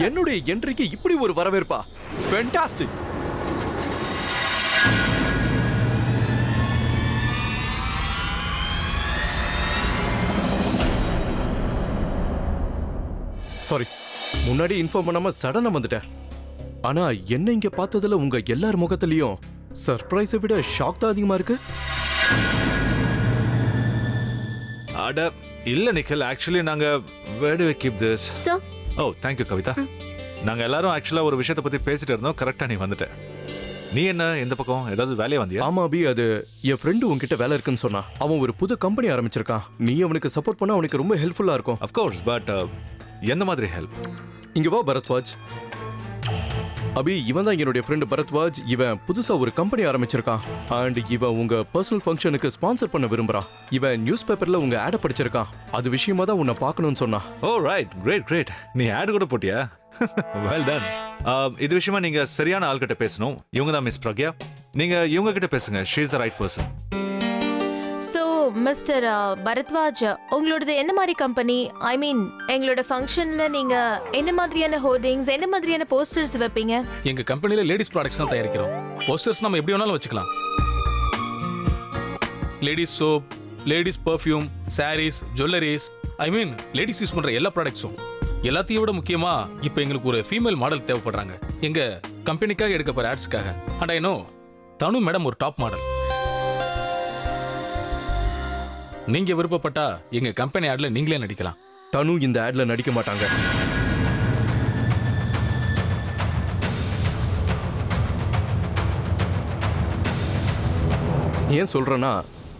என்னுடைய என்ட்ரிக்கு இப்படி ஒரு வரவேற்பா? ஃபேண்டாஸ்டிக். சாரி, முன்னாடி இன்ஃபார்ம் பண்ணாம சடனா வந்துட்டேன். ஆனா என்ன இங்க பார்த்ததுல உங்க எல்லார் முகத்திலயும் சர்ப்ரைஸை விட ஷாக் தான் அதிகமா இருக்கு. அட இல்ல நிக்கல், ஆக்சுவலி நாங்க where do we keep this? Sir. Oh thank you Kavitha. நாங்க எல்லாரும் ஆக்சுவலா ஒரு விஷயத்தை பத்தி பேசிட்டு இருந்தோம். கரெக்டா நீ வந்துட்ட. நீ என்ன இந்த பக்கம் ஏதாவது வேலையா வந்தியா? ஆமா அபி, அது என் ஃப்ரெண்டு உன்கிட்ட வேலை இருக்குன்னு சொன்னா. அவன் ஒரு புது கம்பெனி ஆரம்பிச்சிருக்கான். நீ அவனுக்கு சப்போர்ட் பண்ணா அவனுக்கு ரொம்ப ஹெல்ப்ஃபுல்லா இருக்கும். of course, but எந்த மாதிரி ஹெல்ப்? இங்க வா பரத்வாஜ். அபி, இவன் தான் என்னுடைய ஃப்ரெண்டு பரத்வாஜ். இவன் புதுசா ஒரு கம்பெனி ஆரம்பிச்சிருக்கான். அண்ட் இவன் உங்க பர்சனல் ஃபங்க்ஷனுக்கு ஸ்பான்சர் பண்ண விரும்புறான். இவன் நியூஸ் பேப்பர்ல உங்க ஆட படிச்சிருக்கான். அது விஷயமா தான் உன்னை பார்க்கணும்னு சொன்னான். ஓ ரைட், கிரேட் கிரேட். நீ ஆட் கூட போட்டியா? Well done. இது விஷயமா நீங்க சரியான ஆள்கிட்ட பேசணும். இவங்க தான் மிஸ் பிரக்யா. நீங்க இவங்க கிட்ட பேசுங்க. She is the right person. So mister Bharadwaj, உங்களோடது என்ன மாதிரி கம்பெனி? ஐ மீன் எங்களோட ஃபங்க்ஷன்ல நீங்க எந்த மாதிரியான ஹோர்டிங்ஸ், எந்த மாதிரியான போஸ்டர்ஸ் வைப்பீங்க? எங்க கம்பெனில லேடிஸ் ப்ராடக்ட்ஸ் தான் தயாரிக்கிறோம். போஸ்டர்ஸ் நம்ம எப்படி வேணாலும் வச்சுக்கலாம். Ladies soap, ladies perfume, sarees, jewelleries, I mean ladies use பண்ற எல்லா ப்ராடக்ட்ஸும். எல்லாத்தையும் விட முக்கியமா இப்போ எங்களுக்கு ஒரு ஃபீமேல் மாடல் தேவைப்படுறாங்க எங்க கம்பெனிக்காக எடுக்க போற ஆட்ஸ்க்காக. And I know Thanu madam ஒரு டாப் மாடல். நீங்க விருப்பப்பட்டா எங்க கம்பெனி ஆட்ல நீங்களே நடிக்கலாம். தனு இந்த ஆட்ல நடிக்க மாட்டாங்க. ஏன் சொல்றேன்னா,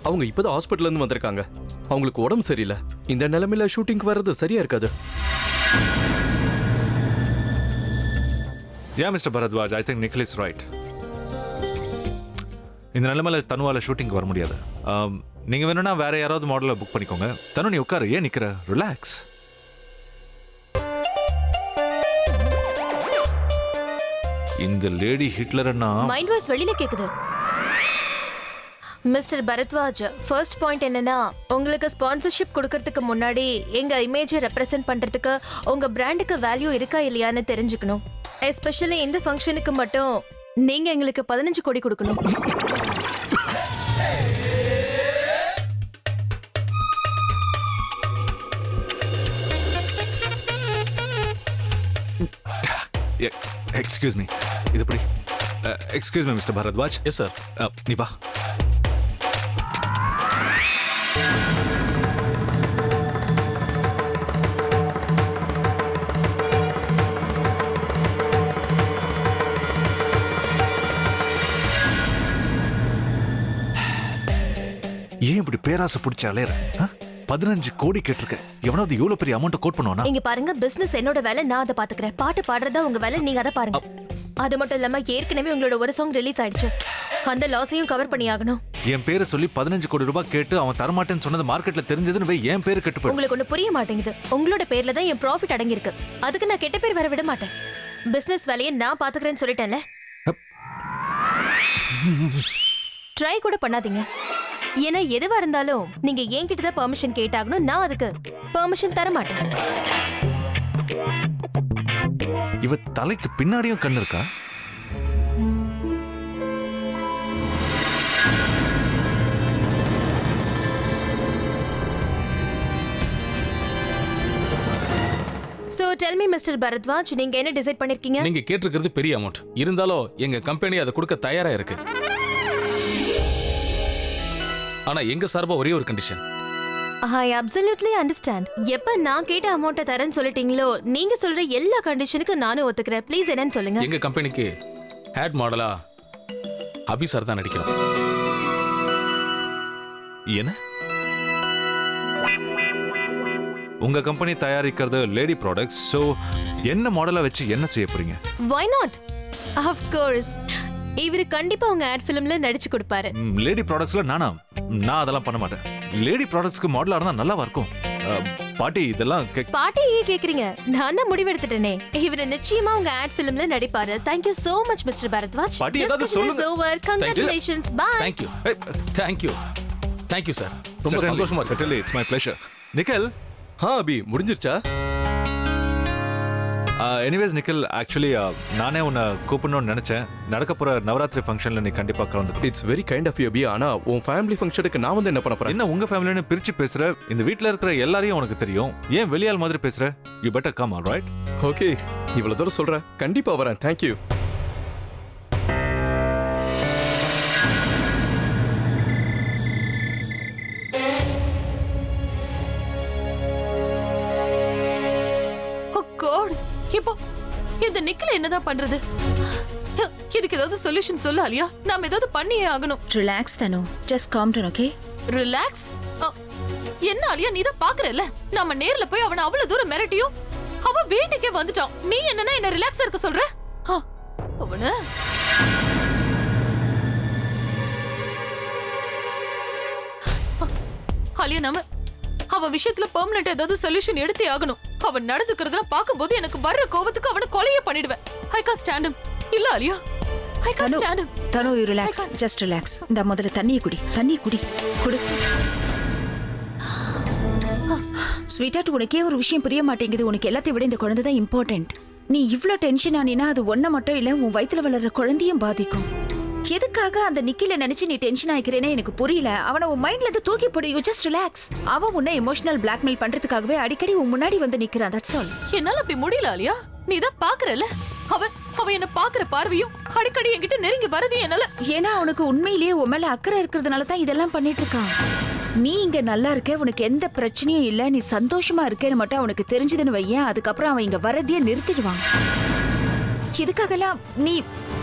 அவங்க இப்பதான் ஹாஸ்பிட்டல்ல இருந்து வந்திருக்காங்க. அவங்களுக்கு உடம்பு சரியில்லை. இந்த நிலைமையில ஷூட்டிங்க்கு வர்றது சரியா இருக்காது. Yeah, Mr. Bharadwaj, I think Nikhil is right. இந்த நிலைமையில தனுவால ஷூட்டிங்க்கு வர முடியாது. நீங்க வேணும்னா வேற யாராவது மாடலை புக் பண்ணிக்கோங்க. தனு நீ உட்காரு, ஏன் நிக்கிற? ரிலாக்ஸ். இந்த லேடி ஹிட்லர்னா மைண்ட் வாய்ஸ் வெளியில கேக்குது. மிஸ்டர் பரத்வாஜ், ஃபர்ஸ்ட் பாயிண்ட் என்னன்னா, உங்களுக்கு ஸ்பான்சர்ஷிப் கொடுக்கறதுக்கு முன்னாடி எங்க இமேஜை ரெப்ரசென்ட் பண்றதுக்கு உங்க பிராண்டுக்கு வேல்யூ இருக்கா இல்லையான்னு தெரிஞ்சுக்கணும். எஸ்பெஷலி இந்த ஃபங்க்ஷனுக்கு மட்டும் நீங்க எங்களுக்கு 15 கோடி கொடுக்கணும். எக்ஸ்கியூஸ் மீ, இது எப்படி? Excuse me mister Bharadwaj. Yes sir. நீ வா. ஏன் இப்படி பேராசை பிடிச்ச அலையற? 15 கோடி கேட்டிருக்க. எவனாவது இவ்வளவு பெரிய அமௌண்ட் கோட் பண்ணுவானா? இங்க பாருங்க, பிசினஸ் என்னோட வேலை, நான் அதை பாத்துக்கிறேன். பாட்டு பாடுறதா உங்க வேலை, நீங்க அதை பாருங்க. அது மட்டும் இல்லாம ஏற்கனவே உங்களோட ஒரு சாங் ரிலீஸ் ஆயிடுச்சு. அந்த லாஸையும் கவர் பண்ணி ஆகணும். என் பேரை சொல்லி 15 கோடி ரூபாய் கேட்டு அவன் தரமாட்டேன்னு சொன்னது மார்க்கெட்ல தெரிஞ்சதுன்னு என் பேரு கெட்டு போயிடும். உங்களுக்கு ஒண்ணு புரிய மாட்டேங்குது. உங்களோட பேர்ல தான் என் ப்ராஃபிட் அடங்கி இருக்கு. அதுக்கு நான் கெட்ட பேர் வர விட மாட்டேன். பிசினஸ் வேலையை நான் பாத்துக்கிறேன்னு சொல்லிட்டேன்ல. ட்ரை கூட பண்ணாதீங்க. ஏன்னா எதுவா இருந்தாலும் நீங்க என்கிட்ட தான் பெர்மிஷன் கேட்டாகணும். நான் அதுக்கு பெர்மிஷன் தர மாட்டேன். இவ தலைக்கு பின்னாடியும் கண்ணு இருக்கா? So tell me Mr. Bharadwaj, நீங்க என்ன டிசைட் பண்ணிருக்கீங்க? நீங்க கேட்டிருக்கிறது பெரிய அமௌண்ட். இருந்தாலும் எங்க கம்பெனி அதை கொடுக்க தயாரா இருக்கு. ஆனா எங்க சார்பா ஒரே ஒரு கண்டிஷன். I absolutely understand. எப்ப நான் கேட்ட அமௌண்ட்டை தரேன்னு சொல்லிட்டீங்களோ, நீங்க சொல்ற எல்லா கண்டிஷனுக்கு நானும் ஒத்துக்கிறேன். ப்ளீஸ் என்னன்னு சொல்லுங்க. எங்க கம்பெனிக்கு ஹேட் மாடலா அபி சார் தான் நடிக்கிறோம். என்ன? உங்க கம்பெனி தயாரிக்கிறது லேடி ப்ராடக்ட்ஸ். சோ என்ன மாடலை வச்சு என்ன செய்ய போறீங்க? Why not? Of course. இவரு கண்டிப்பா உங்க ஆட் ஃபிலிம்ல நடிச்சு கொடுப்பாரு. லேடி ப்ராடக்ட்ஸ்ல நான் அதெல்லாம் பண்ண மாட்டேன். லேடி ப்ராடக்ட்ஸ்க்கு மாடலா இருந்தா நல்லாவா இருக்கும்? பாட்டி இதெல்லாம் பாட்டி ஏன் கேக்குறீங்க? நான் தான் முடிவு எடுத்துட்டேனே. இவரு நிச்சயமா உங்க add ஃபிலிம்ல நடிப்பாரு. Thank you so much Mr. Bharadwaj. பாட்டி ஏதாவது சொல்லுங்க. Over. Congratulations. Bye. Thank you. Thank you. Thank you sir. ரொம்ப சந்தோஷமா இருக்கு. It's my pleasure. நிக்கல், அபி முடிஞ்சிருச்சா? எனிவேஸ் நிக்கில் ஆக்சுவலி நானே உன்னை கூப்பிடணும்னு நினைச்சேன். நடக்க போற நவராத்திரி ஃபங்க்ஷன்ல நீ கண்டிப்பா கலந்துக்கணும். It's very kind of you Abhi. ஆனா உன் ஃபேமிலி ஃபங்க்ஷனுக்கு நான் வந்து என்ன பண்ண போறேன்? என்ன உங்க ஃபேமிலின்னு பிரிச்சு பேசுற? இந்த வீட்ல இருக்கிற எல்லாரையும் உனக்கு தெரியும். ஏன் வெளியால் மாதிரி பேசுற? You better come, alright? Okay, இவ்வளவு தூரம் சொல்றேன், கண்டிப்பா வரேன். தேங்க்யூ. God, இப்போ இந்த நிக்கல என்னதான் பண்றது? இதுக்கு ஏதாவது சொல்யூஷன் சொல்ல அலியா. நாம ஏதாவது பண்ணியே ஆகணும். Relax Tanu, just calm down, okay? Relax? என்ன அலியா, நீ தான் பாக்குறல்ல, நாம நேர்ல போய் அவனை அவ்வளவு தூரம் மிரட்டியும் அவன் வீட்டுக்கே வந்துட்டான். நீ என்னன்னா என்ன ரிலாக்ஸா இருக்க சொல்ற? அவன அலியா, நாம அவன் விஷயத்துல பெர்மனன்ட் ஏதாவது சொல்யூஷன் எடுத்தே ஆகணும். அவன் நடந்துக்கிறதெல்லாம் பார்க்கும்போது எனக்கு வர்ற கோவத்துக்கு அவனை கொலையே பண்ணிடுவேன். ஐ கான் ஸ்டாண்ட் ஹிம். இல்ல அலியா, ஐ Khan stand him. Thanu, you relax, just relax. இந்த முதல்ல தண்ணி குடி, தண்ணி குடி, குடு. ஸ்வீட்டாட், உனக்கே ஒரு விஷயம் புரிய மாட்டேங்குது. உனக்கு எல்லாத்தையும் விட இந்த குழந்தை தான் இம்பார்ட்டன்ட். நீ இவ்ளோ டென்ஷன் ஆனினா அது ஒன்ன மட்டும் இல்ல, உன் வயித்துல வளர்ற குழந்தையும் பாதிக்கும். எதுக்காக அந்த நிக்கில நினைச்சு நீ டென்ஷன் ஆயிக்கிறேனே எனக்கு புரியல. அவனை உன் மைண்ட்ல இருந்து தூக்கி போடு. You just relax. அவன் உன்னை எமோஷனல் பிளாக்மெயில் பண்றதுக்காகவே அடிக்கடி உன் முன்னாடி வந்து நிக்கிறான். That's all. என்னால அப்படி முடியல அலியா. நீ தான் பாக்குறல்ல, அவன் என்ன பாக்குற பார்வையும் அடிக்கடி என்கிட்ட நெருங்கி வரதையும் என்னால. ஏன்னா அவனுக்கு உண்மையிலேயே உன் மேல அக்கறை இருக்கிறதுனால தான் இதெல்லாம் பண்ணிட்டு இருக்கான். நீ இங்க நல்லா இருக்க, உனக்கு எந்த பிரச்சனையும் இல்ல, நீ சந்தோஷமா இருக்கேன்னு மட்டும் அவனுக்கு தெரிஞ்சதுன்னு வையேன், அதுக்கப்புறம் அவன் இங்க வரதையே நிறுத்திடுவான். இதுக்காகலாம் நீ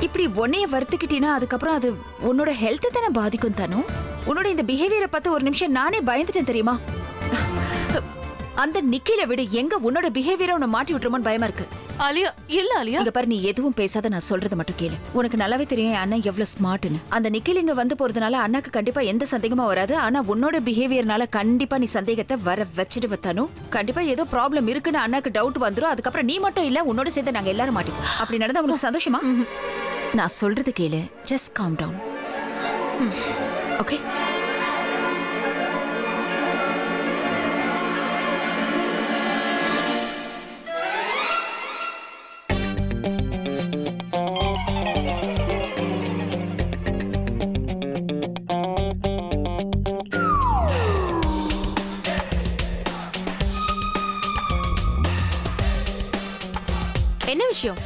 இப்படி உன்னைய வருத்திக்கிட்டீனா அதுக்கப்புறம் அது உன்னோட ஹெல்த் தானே பாதிக்கும். தானோ உன்னோட இந்த பிஹேவியரை பார்த்து ஒரு நிமிஷம் நானே பயந்துட்டேன் தெரியுமா? அந்த நிக்கில விடு, எங்க உன்னோட பிஹேவியரை உன்னை மாட்டி விட்டுருமோன்னு பயமா இருக்கு. அலியா, இல்ல அலியா. இங்க பாரு, நீ எதுவும் பேசாத, நான் சொல்றது மட்டும் கேளு. உனக்கு நல்லாவே தெரியும் என் அண்ணன் எவ்வளவு ஸ்மார்ட்னு. அந்த நிக்கில் இங்க வந்து போறதுனால அண்ணாக்கு கண்டிப்பா எந்த சந்தேகமும் வராது. ஆனா உன்னோட பிஹேவியர்னால கண்டிப்பா நீ சந்தேகத்தை வர வச்சுட்டு வத்தானும். கண்டிப்பா ஏதோ ப்ராப்ளம் இருக்குன்னு அண்ணாக்கு டவுட் வந்துரும். அதுக்கப்புறம் நீ மட்டும் இல்ல, உன்னோட சேர்ந்து நாங்க எல்லாரும் மாட்டோம். அப்படி நடந்தா உனக்கு சந்தோஷமா? நான் சொல்றது கேளு, ஜஸ்ட் காம் டவுன், ஓகே? என்ன விஷயம்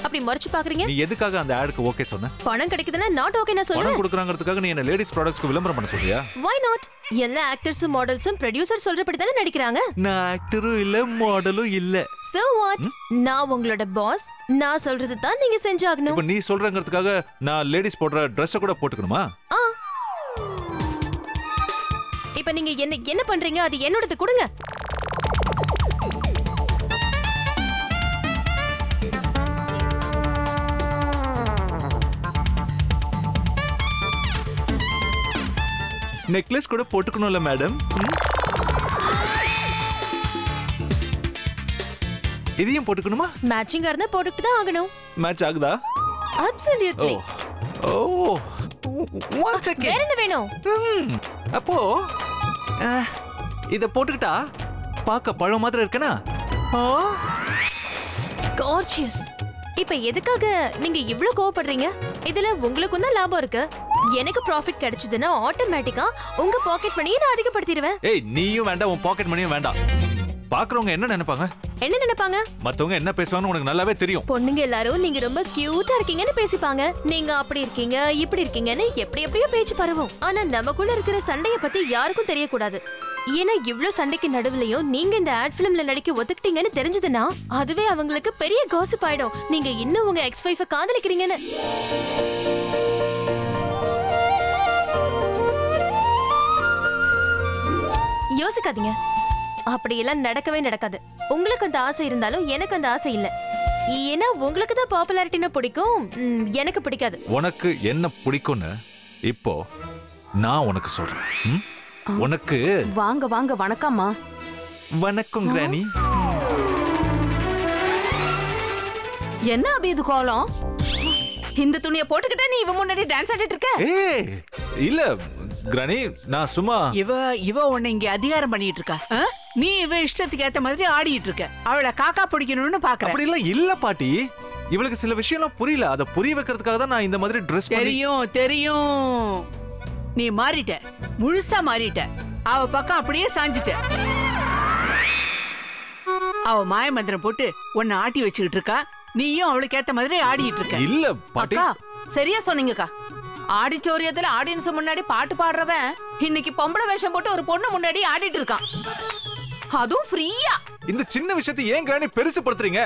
அப்படி மறைச்சு பாக்குறீங்க? நீ எதுக்காக அந்த ஆடுக்கு ஓகே சொன்ன? பணம் கிடைக்குதுன்னா நாட் ஓகே நான் பணம் சொல்லுவேன். கொடுக்கறாங்கிறதுக்காக நீ என்ன லேடிஸ் ப்ராடக்ட்ஸ்க்கு விளம்பரம் பண்ண சொல்றியா? Why not? எல்லா ஆக்டர்ஸும் மாடல்ஸும் ப்ரொடியூசர் சொல்றபடி தானே நடிக்கிறாங்க. நான் ஆக்டரும் இல்ல, மாடலும் இல்ல. So what? நான் உங்களோட பாஸ், நான் சொல்றது தான் நீங்க செஞ்சாகணும். இப்போ நீ சொல்றங்கிறதுக்காக நான் லேடிஸ் போடுற Dress கூட போட்டுக்கணுமா? இப்ப நீங்க என்ன பண்றீங்க? அது என்னோடது கொடுங்க. நெக்லஸ் கூட போட்டுக்கணும்ல மேடம்? இதையும் போட்டுக்கணுமா? மேட்சிங்கா இருந்தா போட்டுட்டு தான் ஆகணும். மேட்ச் ஆகுதா? Absolutely. ஓ, ஒன் செகண்ட். வேற என்ன வேணும்? அப்போ இத போட்டுக்கிட்டா பார்க்க பழம் மாதிரி இருக்கனா? Gorgeous. இப்ப எதுக்காக நீங்க இவ்ளோ கோவப்படுறீங்க? இதுல உங்களுக்கும் தான் லாபம் இருக்கு. எனக்கு ப்ராஃபிட் கிடைச்சதுன்னா ஆட்டோமேட்டிக்கா உங்க பாக்கெட் மணியை நான் அதிகப்படுத்திடுவேன். ஏய், நீயும் வேண்டாம், உன் பாக்கெட் மணியும் வேண்டாம். பாக்குறவங்க என்ன நினைப்பாங்க? என்ன நினைப்பாங்க? மத்தவங்க என்ன பேசுவாங்கன்னு உனக்கு நல்லாவே தெரியும். பொண்ணுங்க எல்லாரும் நீங்க ரொம்ப கியூட்டா இருக்கீங்கன்னு பேசிப்பாங்க. நீங்க அப்படி இருக்கீங்க, இப்படி இருக்கீங்கன்னு எப்படியோ பேச்சு பரவும். ஆனா நமக்குள்ள இருக்கிற சண்டைய பத்தி யாருக்கும் தெரியக்கூடாது. ஏன்னா இவ்ளோ சண்டைக்கு நடுவுலயும் நீங்க இந்த ஆட் பிலிம்ல நடிக்க ஒத்துக்கிட்டீங்கன்னு தெரிஞ்சதுன்னா அதுவே அவங்களுக்கு பெரிய காசிப் ஆயிடும். நீங்க இன்னும் உங்க எக்ஸ் வைஃபை காதலிக்கிறீங்கன்னு. யோசிக்காதீங்க, அப்படியெல்லாம் நடக்கவே நடக்காது. உங்களுக்கு அந்த ஆசை இருந்தாலும் எனக்கு அந்த ஆசை இல்ல. ஏன்னா உங்களுக்கு தான் பாப்புலாரிட்டினா பிடிக்கும், எனக்கு பிடிக்காது. உனக்கு என்ன பிடிக்கும்னு இப்போ நான் உனக்கு சொல்றேன். உனக்கு வாங்க வாங்க, வணக்கம்மா. வணக்கம் கிரானி. என்ன அபி இது கோலம்? இந்த துணியை போட்டுக்கிட்டே நீ இவ முன்னாடி டான்ஸ் ஆடிட்டு இருக்க? ஏய், இல்ல கிரானி, நான் சும்மா இவ உன்னை இங்க அதிகாரம் பண்ணிட்டு இருக்கா. நீ இவ இஷ்டத்துக்கு ஏத்த மாதிரி ஆடிட்டு இருக்க. அவளை காக்கா பிடிக்கணும்னு பாக்குற. அப்படி எல்லாம் இல்ல பாட்டி. இவளுக்கு சில விஷயம்லாம் புரியல. அதை புரிய வைக்கிறதுக்காக தான் நான் இந்த மாதிரி ட்ரெஸ் பண்ணி. தெரியும். நீ மாறிட்ட, முழுசா மாறிட்ட. அவ பக்கம் அப்படியே சாஞ்சிட்ட. அவ மாய மந்திரம் போட்டு உன்னை ஆட்டி வச்சுக்கிட்டு இருக்கா. நீயும் அவளுக்கு ஏத்த மாதிரி ஆடிட்டு இருக்க. இல்ல பாட்டி. அக்கா சரியா சொன்னீங்கக்கா. ஆடிட்டோரியத்துல ஆடியன்ஸ் முன்னாடி பாட்டு பாடுறவன் இன்னைக்கு பொம்பளை வேஷம் போட்டு ஒரு பொண்ணு முன்னாடி ஆடிட்டு இருக்கான். அதுவும் ஃப்ரீயா. இந்த சின்ன விஷயத்தை ஏன் கிராணி பெருசு படுத்துறீங்க?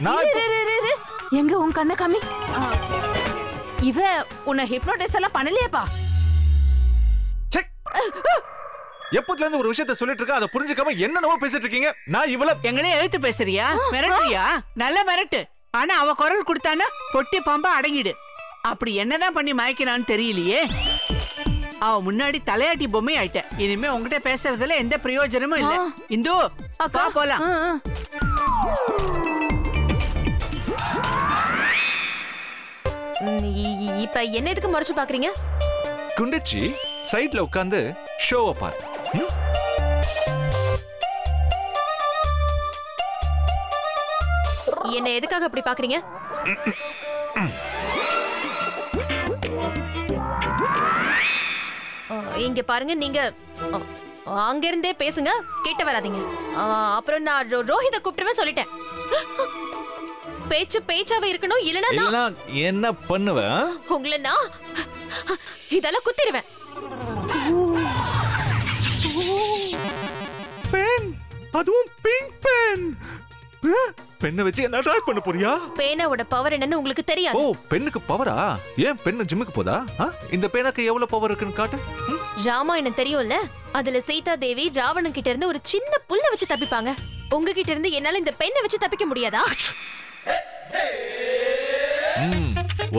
நான் எங்க உன் கண்ண காமி. இவ உன்னை ஹிப்னோடைஸ் எல்லாம் பண்ணலையேப்பா. எப்பத்துல இருந்து ஒரு விஷயத்தை சொல்லிட்டு இருக்க, அதை புரிஞ்சுக்காம என்னென்னவோ பேசிட்டு இருக்கீங்க. நான் இவள எங்களே எழுத்து பேசுறியா? மிரட்டுறியா? நல்ல மிரட்டு. ஆனா அவ குரல் கொடுத்தானா பொட்டி பாம்பா அடங்கிடு. அப்படி என்னதான் பண்ணி மயக்கினான்னு தெரியலையே. அவ முன்னாடி தலையாட்டி பொம்மை ஆயிட்ட. இனிமே உங்ககிட்ட பேசுறதுல எந்த பிரயோஜனமும் இல்ல. இந்து அக்கா போலாம். இப்ப என்ன எதுக்கு மறைச்சு பாக்குறீங்க? குண்டிச்சி சைட்ல உட்கார்ந்து ஷோவை பாரு. என்ன எதுக்காக அப்படி பாக்குறீங்க? இங்க பாருங்க, நீங்க அங்க இருந்தே பேசுங்க, கேட்ட வராதீங்க. அப்புறம் நான் ரோஹித கூப்பிட்டுவே சொல்லிட்டேன். பேச்சு பேச்சாவே இருக்கணும், இல்லனா என்ன பண்ணுவேன்? உங்களை நான் இதெல்லாம் குத்திடுவேன். பென், அதுவும் பிங்க் பென். பெண்ணை வச்சு என்ன அட்டாக் பண்ண போறியா? பேனாவோட பவர் என்னன்னு உங்களுக்கு தெரியாது. ஓ, பெண்ணுக்கு பவரா? ஏன் பெண்ணு ஜிம்முக்கு போதா? இந்த பேனாக்கு எவ்வளவு பவர் இருக்குன்னு காட்டு. ராமாயணம் தெரியும்ல, அதுல சீதா தேவி ராவணன் கிட்ட இருந்து ஒரு சின்ன புல்ல வச்சு தப்பிப்பாங்க. உங்ககிட்ட இருந்து என்னால இந்த பெண்ணை வச்சு தப்பிக்க முடியாதா?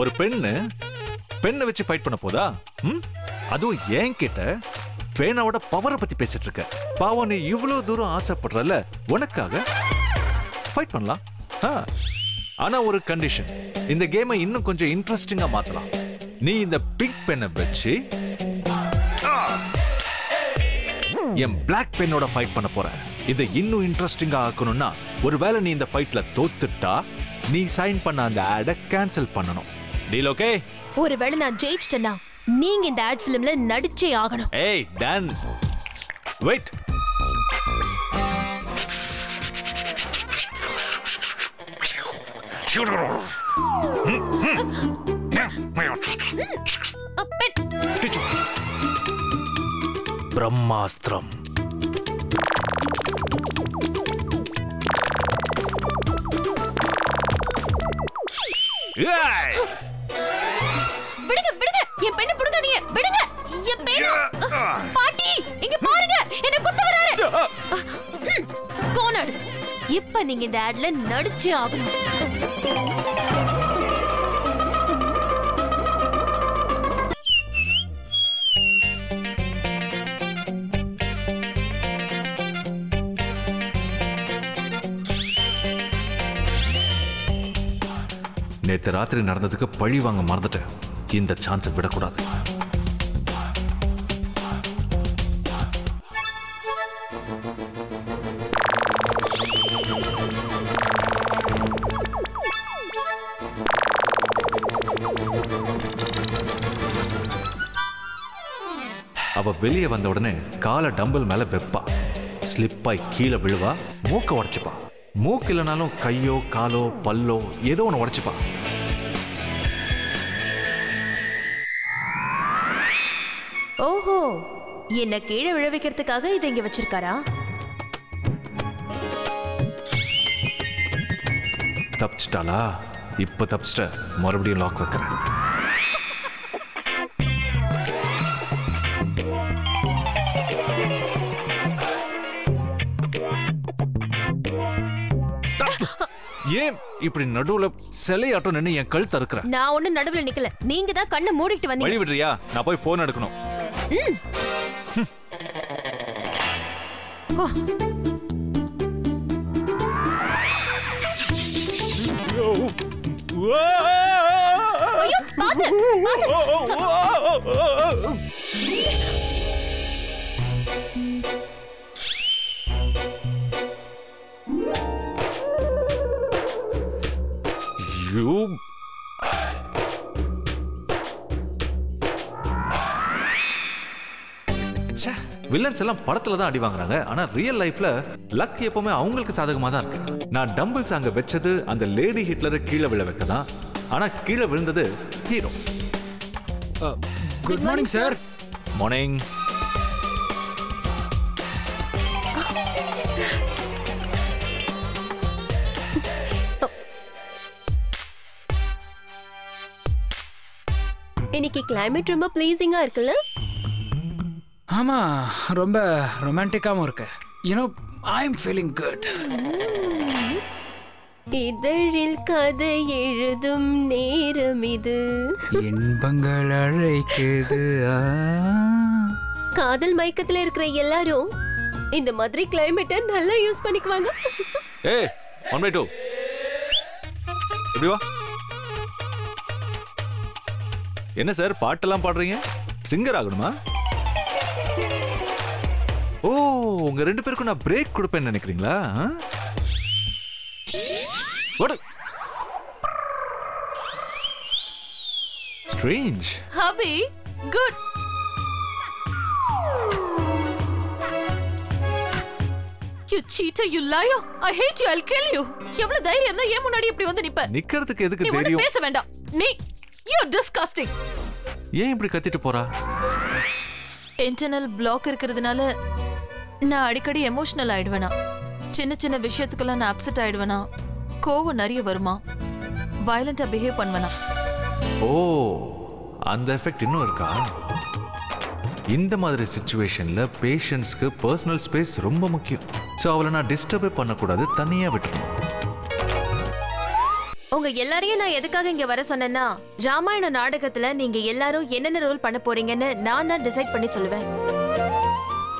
ஒரு பெண்ணை வச்சு ஃபைட் பண்ண போதா? அதுவும் ஏன் கிட்ட பேனாவோட பவரை பத்தி பேசிட்டு இருக்க. பாவம், நீ இவ்வளவு தூரம் ஆசைப்படுறல, உனக்காக ஃபைட் பண்ணலாம். ஆனா ஒரு கண்டிஷன், இந்த கேமை இன்னும் கொஞ்சம் இன்ட்ரெஸ்டிங்கா மாத்தலாம். நீ இந்த பிங்க் பென்னை வச்சு என் பிளாக் பென்னோட ஃபைட் பண்ண போற. இதை இன்னும் இன்ட்ரெஸ்டிங்கா ஆக்கணும்னா, ஒருவேளை நீ இந்த ஃபைட்ல தோத்துட்டா நீ சைன் பண்ண அந்த ஆட கேன்சல் பண்ணணும். Deal okay? ஒருவேளை நான் ஜெயிச்சிட்டேன்னா நீங்க இந்த ஆட் ஃபிலிம்ல நடிச்சே ஆகணும். ஏய் டன், வெயிட். பிரம்மாஸ்திரம். விடுங்க விடுங்க, என் பெண்ணை பிடுங்காதீங்க. விடுங்க என் பெண்ணை. பாட்டி இங்க பாருங்க, என்ன குத்த வராரு. கோனாடு, இப்ப நீங்க இந்த ஆட்ல நடிச்சே ஆகணும். நேத்து ராத்திரி நடந்ததுக்கு பழி வாங்க மறந்துட்டேன். இந்த சான்ஸை விடக்கூடாது. அவ வெளியே வந்த உடனே காலை டம்பிள் மேல வெப்பா. ஸ்லிப்பாய் கீழே விழுவா, மூக்க உடைச்சுப்பா. மூக்கு இல்லைனாலும் கையோ காலோ பல்லோ ஏதோ ஒன்று உடைச்சுப்பா. ஓஹோ, என்ன கீழே விழ வைக்கிறதுக்காக இதை இங்க வச்சிருக்காரா? தப்பிச்சிட்டாளா? இப்ப தப்பிச்சிட்ட, மறுபடியும் லாக் வைக்கிறேன். ஏன் இப்படி நடுவுல சிலையாட்டம் நின்னு என் கழுத்து அறுக்குற? நான் ஒண்ணு நடுவுல நிக்கல, நீங்க தான் கண்ணை மூடிட்டு வந்தீங்க. வழி விடுறியா? நான் போய் போன் எடுக்கணும். ஐயோ, பாத்து, பாத்து. வில்லன்ஸ் எல்லாம் படத்துல தான் அடி வாங்குறாங்க, ஆனா ரியல் லைஃப்ல லக் எப்பவுமே அவங்களுக்கு சாதகமா தான் இருக்கு. நான் டம்பிள்ஸ் அங்க வச்சது அந்த லேடி ஹிட்லரை கீழே விழ வைக்க தான், ஆனா கீழே விழுந்தது hero. Good morning sir. Morning. இன்னைக்கு கிளைமேட் ரொம்ப ப்ளீசிங்கா இருக்குல்ல? ஆமா, ரொம்ப ரொமான்டிக்காவும் இருக்கு. You know, I am feeling good. இதழில் கதை எழுதும் நேரம் இது. இன்பங்கள் அழைக்குது. காதல் மயக்கத்துல இருக்கிற எல்லாரும் இந்த மாதிரி கிளைமேட்டை நல்லா யூஸ் பண்ணிக்குவாங்க. ஏய் 1/2 எப்படி வா? என்ன சார் பாட்டெல்லாம் பாடுறீங்க? சிங்கர் ஆகணுமா? ஓ, உங்க 2 பேருக்கும் நான் பிரேக் கொடுப்பேன்னு நினைக்கிறீங்களா? Strange. Hubby good. You cheater, you liar. I hate you. I'll kill you. எவ்வளவு தைரியம் இருந்தா ஏன் முன்னாடி இப்படி வந்து நிப்ப? நிக்கிறதுக்கு எதுக்கு நீ வந்து தெரியும்? பேச வேண்டாம். நீ you're disgusting. ஏன் இப்படி கத்திட்டு போறா? இன்டர்னல் பிளாக் இருக்கிறதுனால நான் அடிக்கடி எமோஷனல் ஆயிடுவேனா, சின்ன சின்ன விஷயத்துக்கெல்லாம் நான் அப்செட் ஆயிடுவேனா, கோவம் நிறைய வருமா, வயலண்டா பிஹேவ் பண்ணுவேனா. ஓ, அந்த எஃபெக்ட் இன்னும் இருக்கா? இந்த மாதிரி சிச்சுவேஷன்ல பேஷண்ட்ஸ்க்கு பர்சனல் ஸ்பேஸ் ரொம்ப முக்கியம். ஸோ அவளை நான் டிஸ்டர்பே பண்ணக்கூடாது, தனியா விட்டுறணும். உங்க எல்லாரையும் நான் எதுக்காக இங்க வர சொன்னேன்னா, ராமாயண நாடகத்துல நீங்க எல்லாரும் என்னென்ன ரோல் பண்ண போறீங்கன்னு நான் தான் டிசைட் பண்ணி சொல்லுவேன்.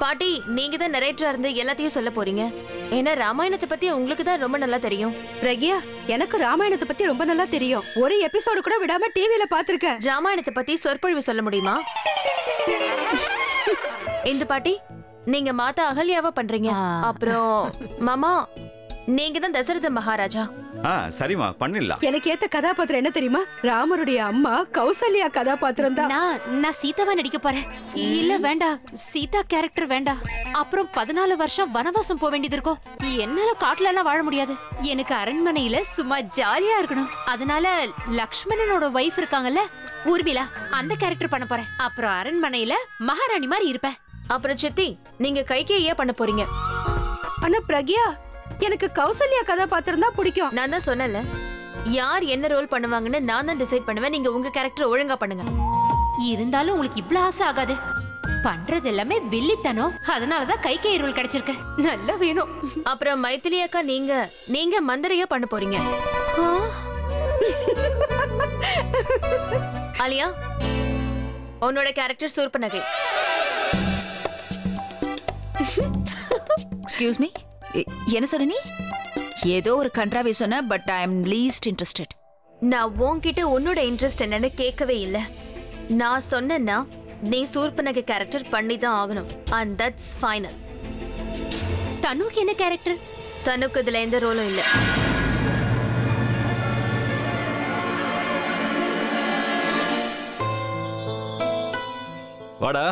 பாட்டி, நீங்க தான் நரேட்டரா இருந்து எல்லாத்தையும் சொல்ல போறீங்க. ஏன்னா ராமாயணத்தை பத்தி உங்களுக்கு தான் ரொம்ப நல்லா தெரியும். பிரக்யா, எனக்கு ராமாயணத்தை பத்தி ரொம்ப நல்லா தெரியும். ஒரு எபிசோடு கூட விடாம டிவில பாத்துருக்கேன். ராமாயணத்தை பத்தி சொற்பொழிவு சொல்ல முடியுமா? இந்த பாட்டி, நீங்க மாதா அகல்யாவா பண்றீங்க. அப்புறம் மாமா, நீங்க தான் தசரத மகாராஜா. சரிமா, பண்ணிடலாம். எனக்கு ஏத்த கதாபாத்திரம் என்ன தெரியுமா? ராமருடைய அம்மா கௌசல்யா கதாபாத்திரம் தான். நான் சீதாவா நடிக்க போறேன். இல்ல வேண்டாம், சீதா கேரக்டர் வேண்டாம். அப்புறம் 14 வருஷம் வனவாசம் போக வேண்டியது இருக்கும். என்னால காட்டுல எல்லாம் வாழ முடியாது. எனக்கு அரண்மனையில சும்மா ஜாலியா இருக்கணும். அதனால லக்ஷ்மணனோட வைஃப் இருக்காங்கல்ல, ஊர்மிளா, அந்த கேரக்டர் பண்ண போறேன். அப்புறம் அரண்மனையில மகாராணி மாதிரி இருப்பேன். அப்புறம் சித்தி, நீங்க கைகேயே பண்ண போறீங்க. ஆனா பிரக்யா, எனக்கு கௌசல்யா கதாபாத்திரம் தான் பிடிக்கும். நான் தான் சொன்னல, யார் என்ன ரோல் பண்ணுவாங்கன்னு நான் தான் டிசைட் பண்ணுவேன். நீங்க உங்க கேரக்டர் ஒழுங்கா பண்ணுங்க. இருந்தாலும் உங்களுக்கு இவ்ளோ ஆசை ஆகாது. பண்றது எல்லாமே வில்லித்தனம். அதனாலதான் கைகேயி ரோல் கிடைச்சிருக்கு. நல்லா வேணும். அப்புறம் மைத்திலி அக்கா, நீங்க மந்திரையா பண்ண போறீங்க. ஆலியா, உன்னோட கேரக்டர் சூர்பனகை. எக்ஸ்கியூஸ் மீ, என்ன சொன்ன நீ? ஏதோ ஒரு கண்ட்ராவே சொன்ன, but I am least interested. நான் உன்கிட்ட உன்னோட இன்ட்ரெஸ்ட் என்னன்னு கேட்கவே இல்லை. நான் சொன்னேன்னா நீ சூர்பனகை கேரக்டர் பண்ணி தான் ஆகணும். And that's final. தனுக்கு என்ன கேரக்டர்? தனுக்கு இதுல எந்த ரோலும் இல்லை. வாடா,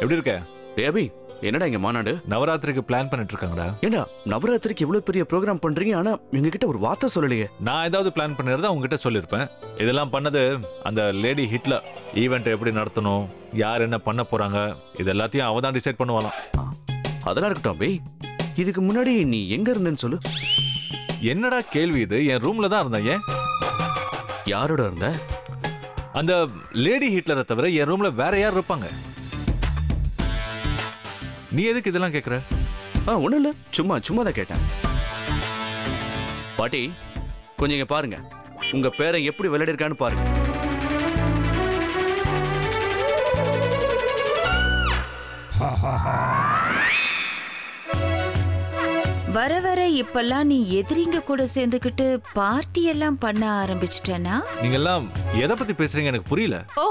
எப்படி இருக்க? பேபி, என்னடா இங்க மாநாடு? நவராத்திரிக்கு பிளான் பண்ணிட்டு இருக்காங்கடா. ஏண்டா நவராத்திரிக்கு இவ்வளவு பெரிய ப்ரோக்ராம் பண்றீங்க, ஆனா எங்ககிட்ட ஒரு வார்த்தை சொல்லலையே. நான் ஏதாவது பிளான் பண்ணிருந்தா உங்ககிட்ட சொல்லியிருப்பேன். இதெல்லாம் பண்ணது அந்த லேடி ஹிட்லர். ஈவெண்ட் எப்படி நடத்தணும், யார் என்ன பண்ண போறாங்க, இது எல்லாத்தையும் அவ தான் டிசைட் பண்ணுவாளாம். அதெல்லாம் இருக்கட்டும் பே, இதுக்கு முன்னாடி நீ எங்க இருந்தேன்னு சொல்லு. என்னடா கேள்வி இது? என் ரூம்ல தான் இருந்தேன். ஏன்? யாரோட இருந்த? அந்த லேடி ஹிட்லரை தவிர என் ரூம்ல வேற யார் இருப்பாங்க? நீ எதுக்கு இதெல்லாம் கேக்குற? ஒண்ணும் இல்ல, சும்மா தான் கேட்டேன். பாட்டி, கொஞ்சம் இங்க பாருங்க. உங்க பேரை எப்படி விளையாடி இருக்கான்னு பாருங்க. வர வர இப்பெல்லாம் நீ எதிரிங்க கூட சேர்ந்துக்கிட்டு பார்ட்டி எல்லாம் பண்ண ஆரம்பிச்சிட்டேனா? நீங்க எல்லாம் எதை பத்தி பேசுறீங்க எனக்கு புரியல. ஓ,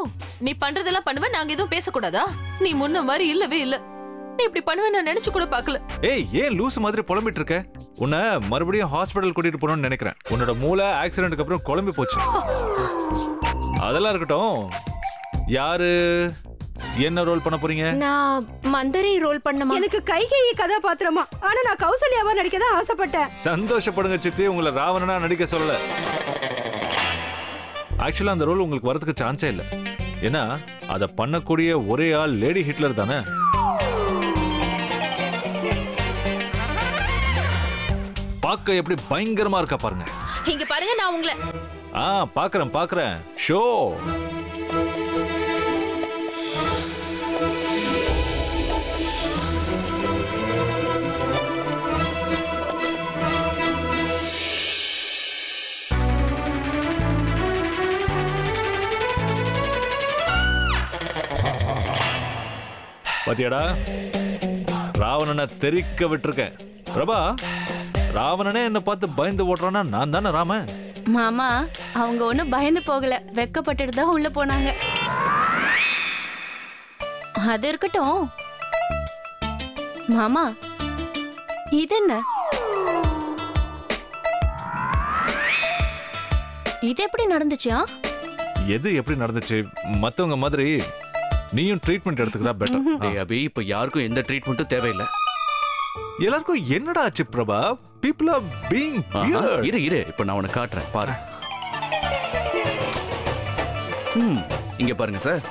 நீ பண்றதெல்லாம் பண்ணுவ, நாங்க எதுவும் பேசக்கூடாதா? நீ முன்ன மாதிரி இல்லவே இல்ல. நீ இப்படி பண்ணுவேன்னு நான் நினைச்சு கூட பார்க்கல. ஏய், ஏன் லூசு மாதிரி புலம்பிட்டு இருக்க? உன்னை மறுபடியும் ஹாஸ்பிடல் கூட்டிட்டு போகணும்னு நினைக்கிறேன். உன்னோட மூளை ஆக்சிடென்ட்க்கு அப்புறம் குழம்பி போச்சு. அதெல்லாம் இருக்கட்டும். யாரு என்ன ரோல் பண்ண போறீங்க? நான் மந்தரை ரோல் பண்ணமா? எனக்கு கைகேயி கதாபாத்திரமா, ஆனா நான் கௌசல்யாவா நடிக்க தான் ஆசைப்பட்டேன். சந்தோஷப்படுங்க சித்தி, உங்களை ராவணனா நடிக்க சொல்லல. ஆக்சுவலா அந்த ரோல் உங்களுக்கு வரதுக்கு சான்ஸே இல்லை. ஏன்னா அதை பண்ணக்கூடிய ஒரே ஆள் லேடி ஹிட்லர் தானே. பார்க்க எப்படி பயங்கரமா இருக்கா பாருங்க. இங்க பாருங்க, நான் உங்களை பாக்குறேன் ஷோ. பாத்தியாடா, ராவணனை தெரிக்க விட்டுருக்கேன். பிரபா, ராவணனே என்ன பார்த்து பயந்து ஓட்டுறானா நான் தானே ராமன். மாமா, அவங்க ஒன்னும் பயந்து போகல, வெக்கப்பட்டுட்டு தான் உள்ள போனாங்க. அது இருக்கட்டும் மாமா, இது என்ன? இது எப்படி நடந்துச்சா? எது எப்படி நடந்துச்சு? மத்தவங்க மாதிரி நீயும் ட்ரீட்மெண்ட் எடுத்துக்கிறா பெட்டர். டேய் அபி, இப்ப யாருக்கும் எந்த ட்ரீட்மெண்ட்டும் தேவையில்லை. எல்லாருக்கும் என்னடா ஆச்சு Prabha? people are being weird. இரு இப்ப நான் உனக்கு காட்டுறேன் பாரு. இங்க பாருங்க சார்,